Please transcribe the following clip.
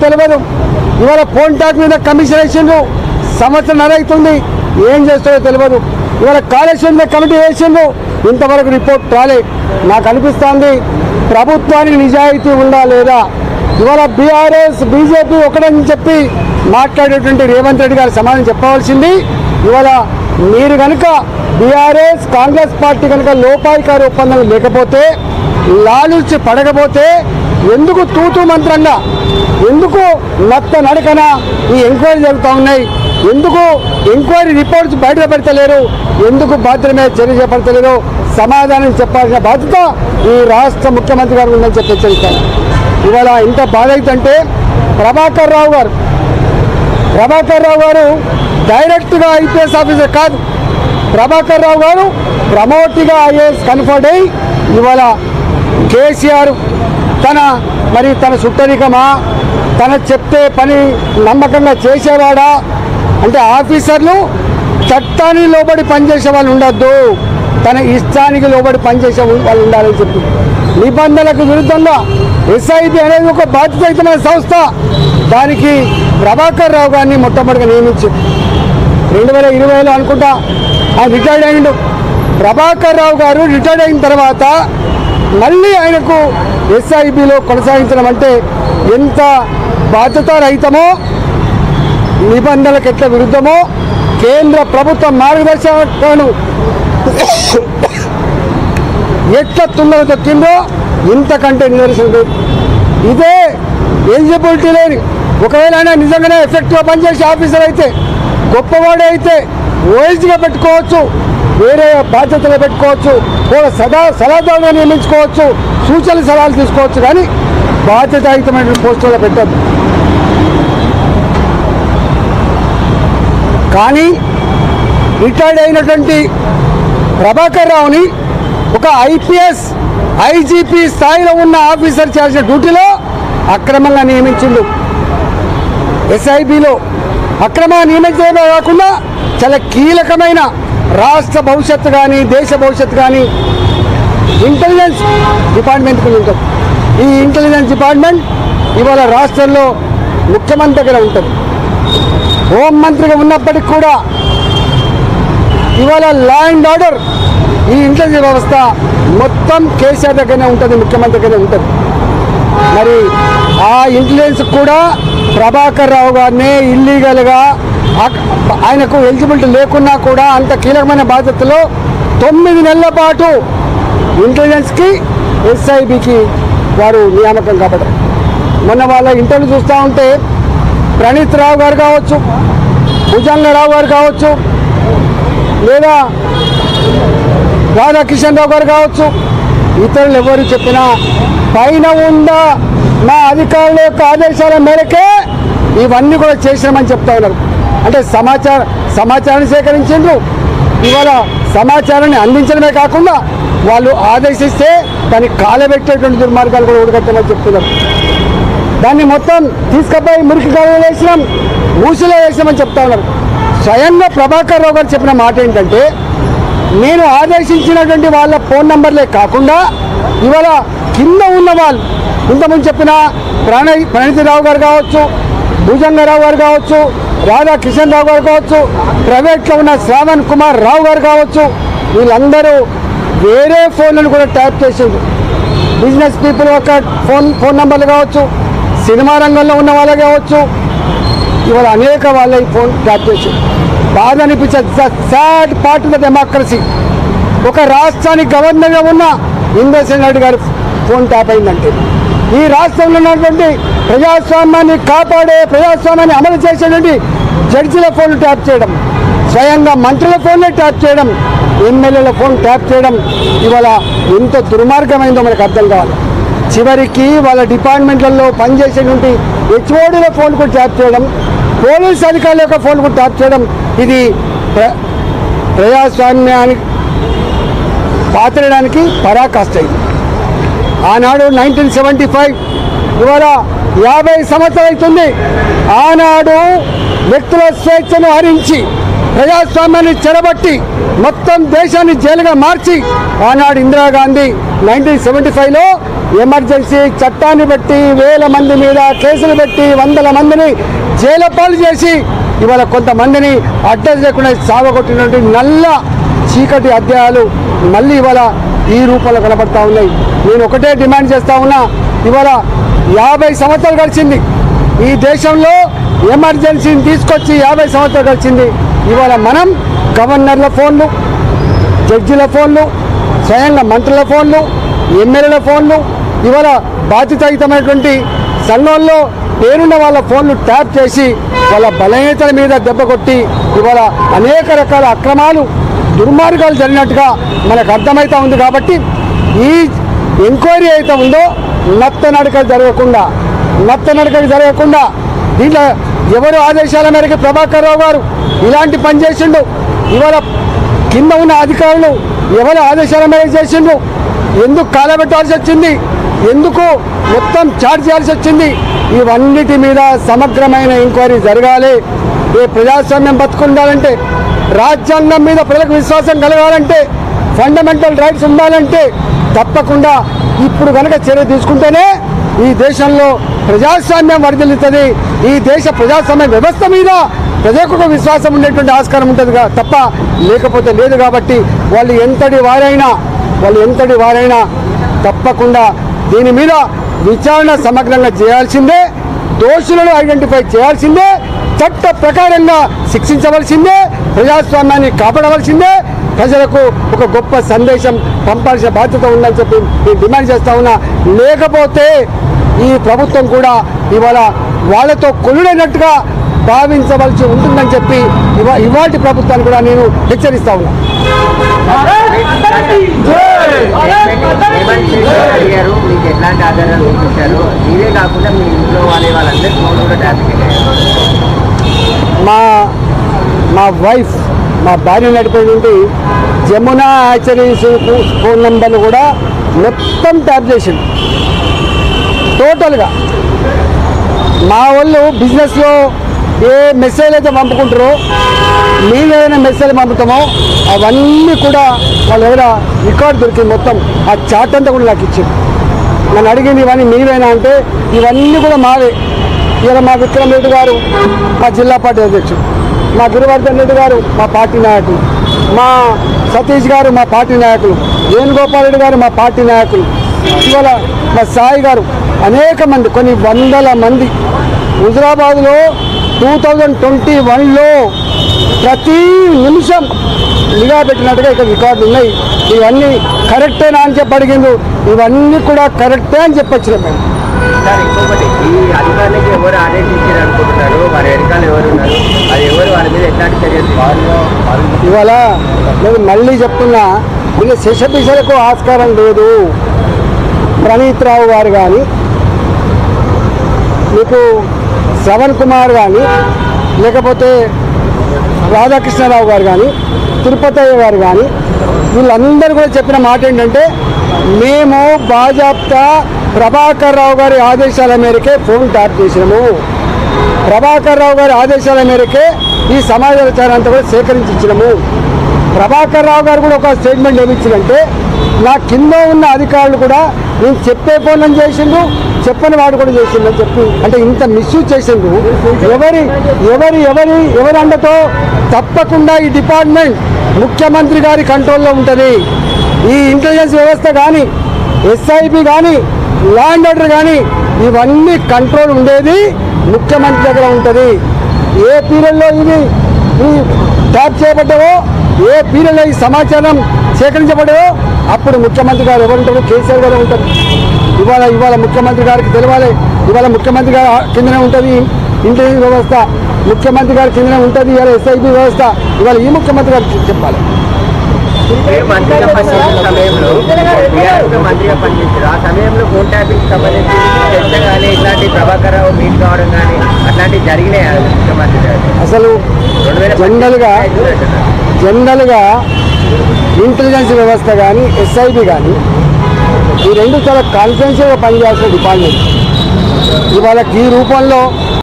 తెలియదు. ఇవాళ ఫోన్ ట్యాక్ మీద కమిషన్ వేసిండ్రు, సంవత్సరం అవుతుంది, ఏం చేస్తారో తెలియదు. ఇవాళ కాళేశ్వరం మీద కమిటీ వేసిండ్రు, ఇంతవరకు రిపోర్ట్ రాలే. నాకు అనిపిస్తోంది ప్రభుత్వానికి నిజాయితీ ఉందా లేదా. ఇవాళ బీఆర్ఎస్ బీజేపీ ఒకటని చెప్పి మాట్లాడేటువంటి రేవంత్ రెడ్డి గారు సమాధానం చెప్పవలసింది. ఇవాళ మీరు కనుక బీఆర్ఎస్ కాంగ్రెస్ పార్టీ కనుక లోపాయికారి ఒప్పందం లేకపోతే, లాలూచి పడకపోతే ఎందుకు తూతూ మంత్రంగా, ఎందుకు నత్త నడకన ఈ ఎంక్వైరీ జరుగుతూ ఉన్నాయి, ఎందుకు ఎంక్వైరీ రిపోర్ట్స్ బయట పెడతలేరు, ఎందుకు బాధ్యత మీద చర్య చేపడతలేరు, సమాధానం చెప్పాల్సిన బాధ్యత ఈ రాష్ట్ర ముఖ్యమంత్రి గారు ఉందని చెప్పి హెచ్చరిస్తాను. ఇవాళ ఇంత బాధ అవుతుంటే ప్రభాకర్ రావు గారు డైరెక్ట్గా ఐపీఎస్ ఆఫీసర్ కాదు. ప్రభాకర్ రావు గారు ప్రమోట్గా ఐఏఎస్ కన్ఫర్డ్ అయ్యి ఇవాళ కేసీఆర్ తన సుట్టరికమా, తన చెప్తే పని నమ్మకంగా చేసేవాడా అంటే, ఆఫీసర్లు చట్టానికి లోబడి పనిచేసే వాళ్ళు ఉండొద్దు, తన ఇష్టానికి లోబడి పనిచేసే వాళ్ళు ఉండాలని చెప్పి నిబంధనలకు విరుద్ధంగా ఎస్ఐబి అనేది ఒక బాధ్యతాయుతమైన సంస్థ, దానికి ప్రభాకర్ రావు గారిని మొట్టమొదటిగా నియమించి 2020లో అనుకుంటా ఆయన రిటైర్డ్ అయ్యిండు. ప్రభాకర్ రావు గారు రిటైర్డ్ అయిన తర్వాత మళ్ళీ ఆయనకు ఎస్ఐబిలో కొనసాగించడం అంటే ఎంత బాధ్యతారహితమో, నిబంధనలకు ఎట్లా విరుద్ధమో, కేంద్ర ప్రభుత్వ మార్గదర్శకాలను ఎట్లా తుంగలు తొక్కిందో ఇంతకంటే నిదర్శనం. ఇదే ఎలిజిబిలిటీ లేని, ఒకవేళ ఆయన నిజంగానే ఎఫెక్టివ్గా పనిచేసే ఆఫీసర్ అయితే, గొప్పవాడే అయితే ఓఎస్గా పెట్టుకోవచ్చు, వేరే బాధ్యతలు పెట్టుకోవచ్చు, సలహాదారుగా నియమించుకోవచ్చు, సూచనలు సలహాలు తీసుకోవచ్చు, కానీ బాధ్యతాయుతమైన పోస్టుల్లో పెట్టద్దు. కానీ రిటైర్డ్ అయినటువంటి ప్రభాకర్ రావుని ఒక ఐపీఎస్ ఐజీపీ స్థాయిలో ఉన్న ఆఫీసర్ చేసిన డ్యూటీలో అక్రమంగా నియమించిండు. ఎస్ఐబిలో అక్రమంగా నియమించడమే కాకుండా చాలా కీలకమైన రాష్ట్ర భవిష్యత్తు కానీ దేశ భవిష్యత్తు కానీ ఇంటెలిజెన్స్ డిపార్ట్మెంట్కి ఉంటుంది. ఈ ఇంటెలిజెన్స్ డిపార్ట్మెంట్ ఇవాళ రాష్ట్రంలో ముఖ్యమంత్రి దగ్గర ఉంటుంది. హోంమంత్రిగా ఉన్నప్పటికీ కూడా ఇవాళ లా అండ్ ఆర్డర్, ఈ ఇంటెలిజెన్స్ వ్యవస్థ మొత్తం కేసీఆర్ దగ్గరనే ఉంటుంది, ముఖ్యమంత్రి దగ్గరనే ఉంటుంది. మరి ఆ ఇంటెలిజెన్స్ కూడా ప్రభాకర్ రావు గారిని ఇల్లీగల్గా, ఆయనకు ఎలిజిబిలిటీ లేకున్నా కూడా అంత కీలకమైన బాధ్యతలో 9 నెలల పాటు ఇంటెలిజెన్స్కి ఎస్ఐబికి వారు నియామకం కాబట్టి, మొన్న వాళ్ళ ఇంటర్వ్యూ చూస్తూ ఉంటే ప్రణీత్ రావు గారు కావచ్చు, భుజంగరావు గారు కావచ్చు, లేదా రాధాకిషన్ రావు గారు కావచ్చు, ఇతరులు ఎవరు చెప్పినా పైన ఉన్న మా అధికారుల యొక్క ఆదేశాల మేరకే ఇవన్నీ కూడా చేసినామని చెప్తా ఉన్నారు. అంటే సమాచారాన్ని సేకరించిండ్రు, ఇవాళ సమాచారాన్ని అందించడమే కాకుండా వాళ్ళు ఆదేశిస్తే దాన్ని కాలబెట్టేటువంటి దుర్మార్గాలు కూడా ఊడగట్టమని చెప్తున్నారు. దాన్ని మొత్తం తీసుకుపోయి మురికి కాలంలో వేసినాం, మూసిలో వేసినామని చెప్తా ఉన్నారు. స్వయంగా ప్రభాకర్ రావు గారు చెప్పిన మాట ఏంటంటే, నేను ఆదేశించినటువంటి వాళ్ళ ఫోన్ నంబర్లే కాకుండా ఇవాళ కింద ఉన్న వాళ్ళు, ఇంతకుముందు చెప్పిన ప్రణీత్ రావు గారు కావచ్చు, భుజంగరావు గారు కావచ్చు, రాధాకిషన్ రావు గారు కావచ్చు, ప్రైవేట్లో ఉన్న శ్రావణ్ కుమార్ రావు గారు కావచ్చు, వీళ్ళందరూ వేరే ఫోన్లను కూడా ట్యాప్ చేసిండ్రు. బిజినెస్ పీపుల్ యొక్క ఫోన్ నంబర్లు కావచ్చు, సినిమా రంగంలో ఉన్న వాళ్ళు కావచ్చు, ఇవాళ అనేక వాళ్ళ ఈ ఫోన్ ట్యాప్ చేసి బాధ అనిపించే sad part of the democracy. ఒక రాష్ట్రానికి గవర్నర్గా ఉన్న ఇంద్రసేన్ రెడ్డి గారి ఫోన్ ట్యాప్ అయిందంటే, ఈ రాష్ట్రంలో ఉన్నటువంటి ప్రజాస్వామ్యాన్ని కాపాడే, ప్రజాస్వామ్యాన్ని అమలు చేసేటువంటి జడ్జిల ఫోన్లు ట్యాప్ చేయడం, స్వయంగా మంత్రుల ఫోన్లే ట్యాప్ చేయడం, ఎమ్మెల్యేల ఫోన్ ట్యాప్ చేయడం ఇవాళ ఎంత దుర్మార్గమైందో మనకు అర్థం కావాలి. చివరికి వాళ్ళ డిపార్ట్మెంట్లలో పనిచేసేటువంటి హెచ్ఓడీల ఫోన్ కూడా ట్యాప్ చేయడం, పోలీస్ అధికారుల యొక్క ఫోన్ కూడా ట్యాప్ చేయడం, ఇది ప్రజాస్వామ్యానికి పాతరడానికి పరాకాష్ట. ఇది ఆనాడు 1975, ఇవాళ 50 సంవత్సరాలు అవుతుంది. ఆనాడు వ్యక్తుల స్వేచ్ఛను హరించి ప్రజాస్వామ్యాన్ని చెరబట్టి మొత్తం దేశాన్ని జైలుగా మార్చి ఆనాడు ఇందిరాగాంధీ 1975లో ఎమర్జెన్సీ చట్టాన్ని బట్టి వేల మంది మీద కేసులు పెట్టి వందల మందిని జైలు పాలు చేసి ఇవాళ కొంతమందిని అడ్రస్ లేకుండా సాగొట్టినటువంటి నల్ల చీకటి అధ్యాయాలు మళ్ళీ ఇవాళ ఈ రూపంలో కనబడతా ఉన్నాయి. నేను ఒకటే డిమాండ్ చేస్తా ఉన్నా, ఇవాళ 50 సంవత్సరాలు గడిచింది ఈ దేశంలో ఎమర్జెన్సీని తీసుకొచ్చి 50 సంవత్సరాలు గడిచింది. ఇవాళ మనం గవర్నర్ల ఫోన్లు, జడ్జిల ఫోన్లు, స్వయంగా మంత్రుల ఫోన్లు, ఎమ్మెల్యేల ఫోన్లు, ఇవాళ బాధ్యతాయుతమైనటువంటి సంఘంలో పేరున్న వాళ్ళ ఫోన్లు ట్యాప్ చేసి వాళ్ళ బలహీనతల మీద దెబ్బ కొట్టి ఇవాళ అనేక రకాల అక్రమాలు దుర్మార్గాలు జరిగినట్టుగా మనకు అర్థమవుతా ఉంది. కాబట్టి ఈ ఎంక్వైరీ అయితే ఉందో నత్తనడకలు జరగకుండా దీంట్లో ఎవరు ఆదేశాల మేరకు ప్రభాకర్ రావు గారు ఇలాంటి పని చేసిండు, ఇవాళ కింద ఉన్న అధికారులు ఎవరు ఆదేశాల మేరకు చేసిండు, ఎందుకు కాలబెట్టాల్సి వచ్చింది, ఎందుకు మొత్తం చార్జ్ చేయాల్సి వచ్చింది, ఇవన్నిటి మీద సమగ్రమైన ఎంక్వైరీ జరగాలి. ఈ ప్రజాస్వామ్యం బతుకుండాలంటే, రాజ్యాంగం మీద ప్రజలకు విశ్వాసం కలగాలంటే, ఫండమెంటల్ రైట్స్ ఉండాలంటే తప్పకుండా ఇప్పుడు కనుక చర్య తీసుకుంటేనే ఈ దేశంలో ప్రజాస్వామ్యం వర్ధిల్లుతుంది. ఈ దేశ ప్రజాస్వామ్య వ్యవస్థ మీద ప్రజలకు ఒక విశ్వాసం ఉండేటువంటి ఆస్కారం ఉంటుంది తప్ప లేకపోతే లేదు. కాబట్టి వాళ్ళు ఎంతటి వారైనా తప్పకుండా దీని మీద విచారణ సమగ్రంగా చేయాల్సిందే, దోషులను ఐడెంటిఫై చేయాల్సిందే, చట్ట ప్రకారంగా శిక్షించవలసిందే, ప్రజాస్వామ్యాన్ని కాపాడవలసిందే, ప్రజలకు ఒక గొప్ప సందేశం పంపాల్సిన బాధ్యత ఉందని చెప్పి నేను డిమాండ్ చేస్తా ఉన్నా. లేకపోతే ఈ ప్రభుత్వం కూడా ఇవాళ వాళ్ళతో కొలుడైనట్టుగా భావించవలసి ఉంటుందని చెప్పి ఇవాటి ప్రభుత్వాన్ని కూడా నేను హెచ్చరిస్తా ఉన్నా. మా వైఫ్, మా భార్య నడిపేటువంటి జమునా హ్యాచరీస్ ఫోన్ నెంబర్లు కూడా మొత్తం ట్యాప్ చేసింది టోటల్గా. మా వాళ్ళు బిజినెస్లో ఏ మెసేజ్ అయితే పంపుకుంటారో, మేము ఏదైనా మెసేజ్ పంపుతామో అవన్నీ కూడా వాళ్ళు ఎవరైనా రికార్డు దొరికింది, మొత్తం ఆ చాట్ అంతా కూడా నాకు ఇచ్చింది. నన్ను అడిగింది ఇవన్నీ మీవేనా అంటే ఇవన్నీ కూడా మావే. ఇలా మా విక్రమ్ రెడ్డి గారు మా జిల్లా పార్టీ అధ్యక్షుడు, మా గిరివర్ధన్ రెడ్డి గారు మా పార్టీ నాయకులు, మా సతీష్ గారు మా పార్టీ నాయకులు, వేణుగోపాల్ రెడ్డి గారు మా పార్టీ నాయకులు, ఇవాళ మా సాయి గారు, అనేక మంది, కొన్ని వందల మంది. హుజరాబాద్లో 2021లో ప్రతి నిమిషం నిఘా పెట్టినట్టుగా ఇక్కడ రికార్డులు ఉన్నాయి. ఇవన్నీ కరెక్టేనా అని చెప్పి అడిగింది, ఇవన్నీ కూడా కరెక్టే అని చెప్పొచ్చు. మేము సార్ ఇంకొకటి, ఈ అధికారులకి ఎవరు ఆదేశించారు అనుకుంటున్నారు, వారి వెనకాల ఎవరు ఉన్నారు, అది ఎవరు, వాళ్ళ మీద ఎట్లాంటి చర్యలు? ఇవాళ నేను మళ్ళీ చెప్తున్నా, వీళ్ళు శిశపిశలకు ఆస్కారం లేదు. ప్రణీత్ రావు గారు కానీ, మీకు శ్రవణ్ కుమార్ కానీ, లేకపోతే రాధాకృష్ణరావు గారు కానీ, తిరుపతయ్య గారు కానీ, వీళ్ళందరూ కూడా చెప్పిన మాట ఏంటంటే, మేము బాజాప్తా ప్రభాకర్ రావు గారి ఆదేశాల మేరకే ఫోన్ ట్యాప్ చేసినాము, ప్రభాకర్ రావు గారి ఆదేశాల మేరకే ఈ సమాచారం అంతా కూడా సేకరించి ఇచ్చినాము. ప్రభాకర్ రావు గారు కూడా ఒక స్టేట్మెంట్ ఏమిచ్చిందంటే, నా కింద ఉన్న అధికారులు కూడా నేను చెప్పే ఫోన్లను చేసిండు, చెప్పని వాడు కూడా చేసిండు అని చెప్పి, అంటే ఇంత మిస్యూజ్ చేసిండు. ఎవరి అండతో? తప్పకుండా ఈ డిపార్ట్మెంట్ ముఖ్యమంత్రి గారి కంట్రోల్లో ఉంటుంది. ఈ ఇంటెలిజెన్స్ వ్యవస్థ కానీ, ఎస్ఐబి కానీ, లా అండ్ ఆర్డర్ కానీ, ఇవన్నీ కంట్రోల్ ఉండేది ముఖ్యమంత్రి దగ్గర ఉంటుంది. ఏ పీరియడ్లో ఇవి ట్యాప్ చేయబడ్డావో, ఏ పీరియడ్లో ఈ సమాచారం సేకరించబడ్డావో అప్పుడు ముఖ్యమంత్రి గారు ఎవరుంటారు? కేసీఆర్ గారు ఉంటారు. ఇవాళ ముఖ్యమంత్రి గారికి తెలవాలి. ఇవాళ ముఖ్యమంత్రి గారు కిందనే ఉంటుంది ఇంటెలిజెన్స్ వ్యవస్థ, ముఖ్యమంత్రి గారి కిందనే ఉంటుంది ఇవాళ ఎస్ఐబి వ్యవస్థ. ఇవాళ ఈ ముఖ్యమంత్రి గారికి చెప్పాలి. మంత్రిగా పనిచేసిన సమయంలో మంత్రిగా పనిచేశారు, ఆ సమయంలో ఫోన్ ట్యాపింగ్ సంబంధించి చర్చ కానీ ఇట్లాంటి ప్రభాకర్ రావు మీట్ కావడం కానీ అట్లాంటివి జరిగినాయి ముఖ్యమంత్రి గారు? అసలు జనరల్గా ఇంటెలిజెన్స్ వ్యవస్థ కానీ, ఎస్ఐబి కానీ, ఈ రెండు చాలా కాన్ఫిడెన్షియల్గా పనిచేయాల్సిన డిపార్ట్మెంట్. ఇవాళ ఈ రూపంలో